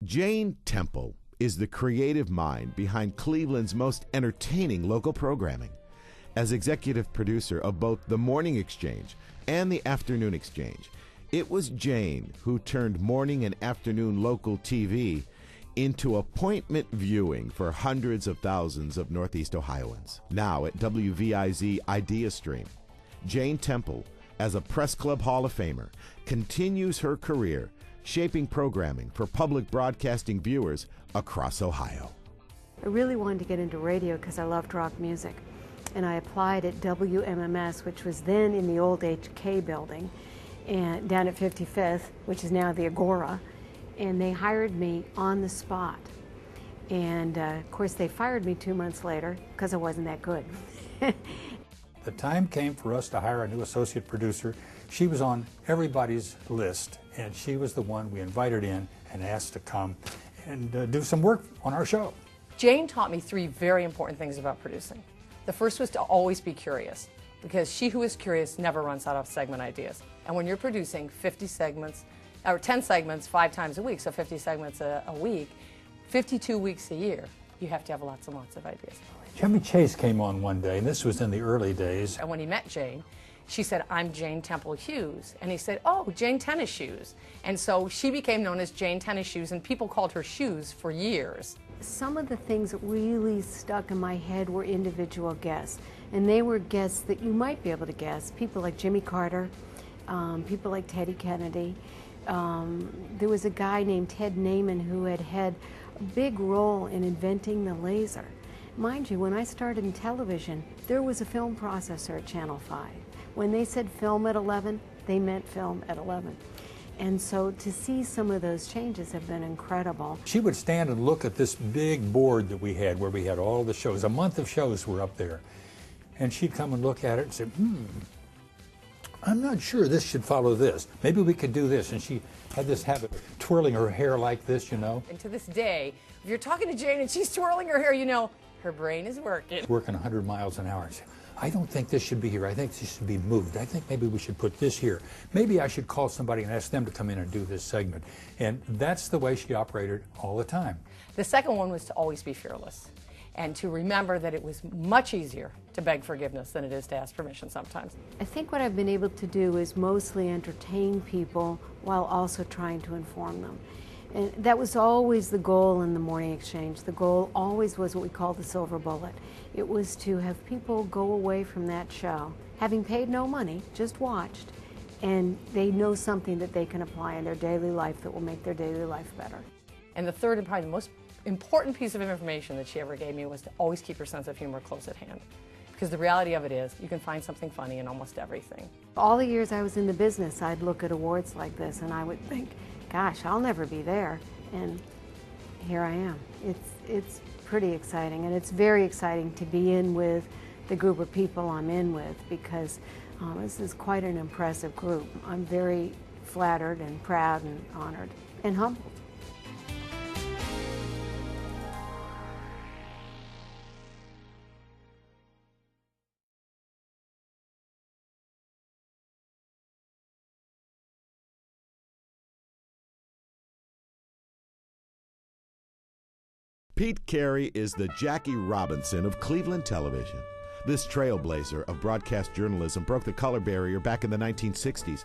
Jane Temple is the creative mind behind Cleveland's most entertaining local programming. As executive producer of both the Morning Exchange and the Afternoon Exchange, it was Jane who turned morning and afternoon local TV into appointment viewing for hundreds of thousands of Northeast Ohioans. Now at WVIZ Idea Stream, Jane Temple, as a Press Club Hall of Famer, continues her career shaping programming for public broadcasting viewers across Ohio. I really wanted to get into radio because I loved rock music, and I applied at WMMS, which was then in the old HK building, and down at 55th, which is now the Agora, and they hired me on the spot. And of course they fired me 2 months later because I wasn't that good. The time came for us to hire a new associate producer. She was on everybody's list, and she was the one we invited in and asked to come and do some work on our show. Jane taught me three very important things about producing. The first was to always be curious, because she who is curious never runs out of segment ideas. And when you're producing 50 segments, or 10 segments 5 times a week, so 50 segments a week, 52 weeks a year, you have to have lots and lots of ideas. Chevy Chase came on one day, and this was in the early days. And when he met Jane, she said, "I'm Jane Temple Hughes." And he said, "Oh, Jane Tennis Shoes." And so she became known as Jane Tennis Shoes, and people called her Shoes for years. Some of the things that really stuck in my head were individual guests, and they were guests that you might be able to guess. People like Jimmy Carter, people like Teddy Kennedy. There was a guy named Ted Naiman who had had a big role in inventing the laser. Mind you, when I started in television, there was a film processor at Channel 5. When they said film at 11, they meant film at 11. And so to see some of those changes have been incredible. She would stand and look at this big board that we had where we had all the shows. A month of shows were up there. And she'd come and look at it and say, I'm not sure this should follow this. Maybe we could do this. And she had this habit of twirling her hair like this, you know. And to this day, if you're talking to Jane and she's twirling her hair, you know her brain is working. Working 100 miles an hour. I don't think this should be here. I think this should be moved. I think maybe we should put this here. Maybe I should call somebody and ask them to come in and do this segment. And that's the way she operated all the time. The second one was to always be fearless and to remember that it was much easier to beg forgiveness than it is to ask permission sometimes. I think what I've been able to do is mostly entertain people while also trying to inform them. And that was always the goal in the Morning Exchange. The goal always was what we call the silver bullet. It was to have people go away from that show, having paid no money, just watched, and they know something that they can apply in their daily life that will make their daily life better. And the third and probably the most important piece of information that she ever gave me was to always keep your sense of humor close at hand. Because the reality of it is, you can find something funny in almost everything. All the years I was in the business, I'd look at awards like this and I would think, gosh, I'll never be there. And here I am. It's pretty exciting, and it's very exciting to be in with the group of people I'm in with, because this is quite an impressive group. I'm very flattered and proud and honored and humbled. Pete Carey is the Jackie Robinson of Cleveland television. This trailblazer of broadcast journalism broke the color barrier back in the 1960s.